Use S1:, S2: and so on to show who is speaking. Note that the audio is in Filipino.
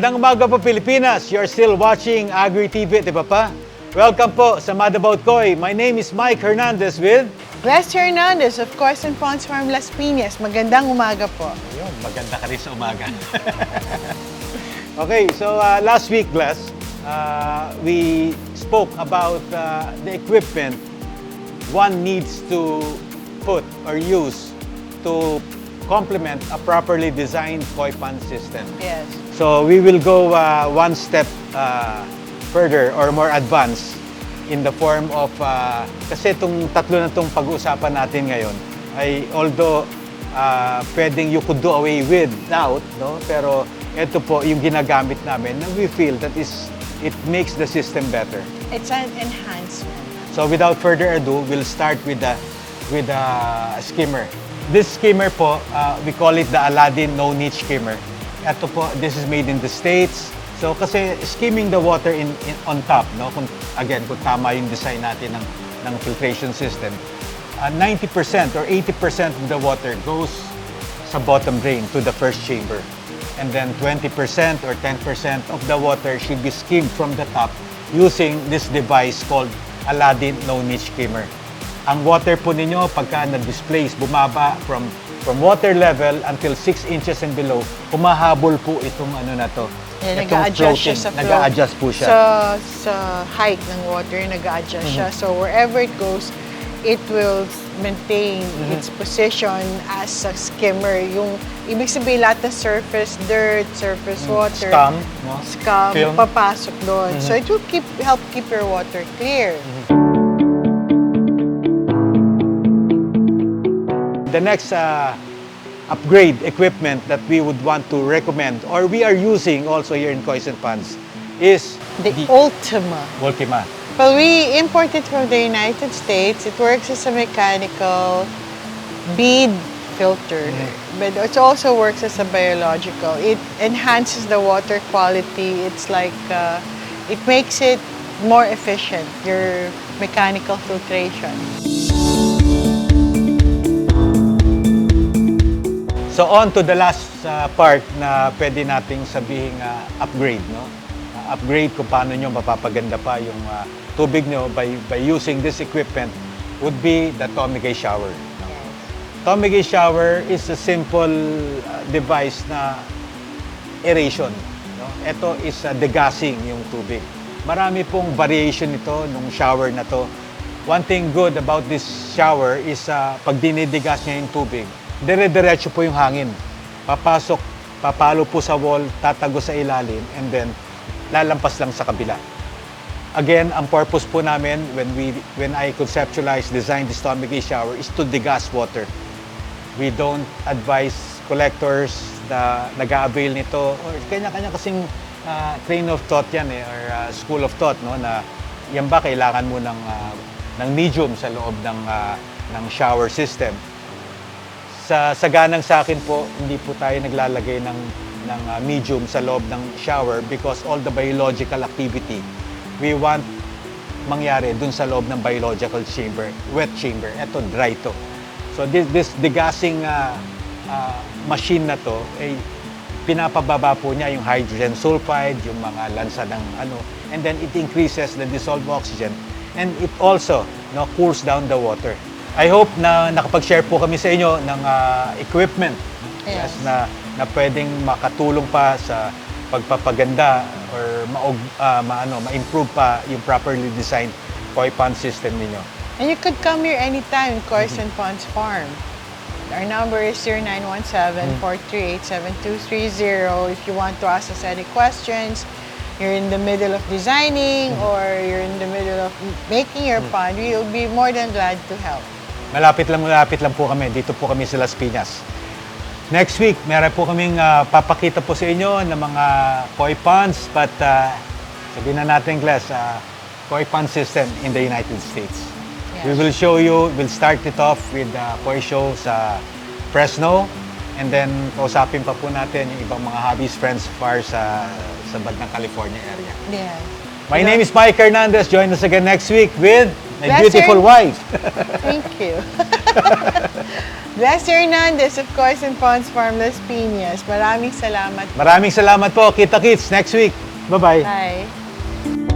S1: Magandang umaga po Pilipinas. You're still watching Agri TV, di ba pa? Welcome po sa Mad About Koy. My name is Mike Hernandez with...
S2: Gles Hernandez of Coyson Ponds Farm, Las Piñas. Magandang umaga po.
S1: Ayun, maganda ka rin sa umaga. Okay, so last week, Gles, we spoke about the equipment one needs to put or use to complement a properly designed koi pond system.
S2: Yes.
S1: So we will go one step further or more advanced in the form of, kasi itong tatlo na itong pag-uusapan natin ngayon ay although pwedeng you could do away without, no? Pero ito po yung ginagamit namin na we feel that it makes the system better.
S2: It's an enhancement.
S1: So without further ado, we'll start with the skimmer. This skimmer po, we call it the Aladdin No Niche Skimmer. Ito po, this is made in the States. So kasi skimming the water on top, no? Kung tama yung design natin ng filtration system, 90% or 80% of the water goes sa bottom drain to the first chamber. And then 20% or 10% of the water should be skimmed from the top using this device called Aladdin No Niche Skimmer. Ang water po ninyo, pagka na-displace, bumaba from water level until 6 inches and below, humahabol po itong ano na to.
S2: Yeah,
S1: itong
S2: nag-a-adjust siya
S1: floating.
S2: sa flow.
S1: Nag-a-adjust po siya.
S2: Sa height ng water, nag-a-adjust siya. So wherever it goes, it will maintain its position as a skimmer. Yung ibig sabihin lahat ng surface dirt, surface water,
S1: Scum, no?
S2: scum,
S1: Film.
S2: papasok doon. So it will help keep your water clear.
S1: The next upgrade equipment that we would want to recommend or we are using also here in Coyson Ponds is
S2: The Ultima.
S1: Ultima.
S2: Well, we import it from the United States. It works as a mechanical bead filter, but it also works as a biological. It enhances the water quality. It's like, it makes it more efficient, your mechanical filtration.
S1: So on to the last part na pwede nating sabihing upgrade, no? Upgrade kung paano nyo mapapaganda pa yung tubig nyo by using this equipment would be the Tomigay shower. No? Tomigay shower is a simple device na aeration. No? Ito is degassing yung tubig. Marami pong variation nito nung shower na to. One thing good about this shower is pag dinidigas niya yung tubig, dire-diretso po yung hangin. Papasok, papalo po sa wall, tatago sa ilalim, and then lalampas lang sa kabila. Again, ang purpose po namin when I conceptualize, design this Tomigay shower is to degas water. We don't advise collectors na nag-a-avail nito or kanya-kanya kasing train of thought yan or school of thought, no, na yan ba kailangan mo ng medium sa loob ng shower system. Sa ganang sa akin po, hindi po tayo naglalagay ng medium sa loob ng shower because all the biological activity we want mangyari dun sa loob ng biological chamber, wet chamber. Ito, dry to. So this degassing machine na to, pinapababa po niya yung hydrogen sulfide, yung mga lansa ng and then it increases the dissolved oxygen and it also cools down the water. I hope na nakapag-share po kami sa inyo ng equipment yes, na pwedeng makatulong pa sa pagpapaganda or ma-improve pa yung properly designed koi pond system ninyo.
S2: And you could come here anytime, Coyson Ponds Farm. Our number is 0917-438-7230. If you want to ask us any questions, you're in the middle of designing or you're in the middle of making your pond, we'll be more than glad to help.
S1: Malapit lang po kami. Dito po kami sa Las Piñas. Next week, meron po kaming papakita po sa inyo ng mga koi ponds, but sabihin na natin, Gles, koi pond system in the United States.
S2: Yes.
S1: We will show you, we'll start it off with koi show sa Fresno, and then kausapin pa po natin yung ibang mga hobbies friends far sa bandang California area.
S2: Yeah.
S1: My name is Mike Hernandez. Join us again next week with my
S2: Bless
S1: beautiful
S2: her.
S1: wife.
S2: Thank you. Blessy Hernandez, of course, in Pons Farm, Las Piñas. Maraming salamat.
S1: Maraming salamat po. Kita-kits next week. Bye-bye.
S2: Bye.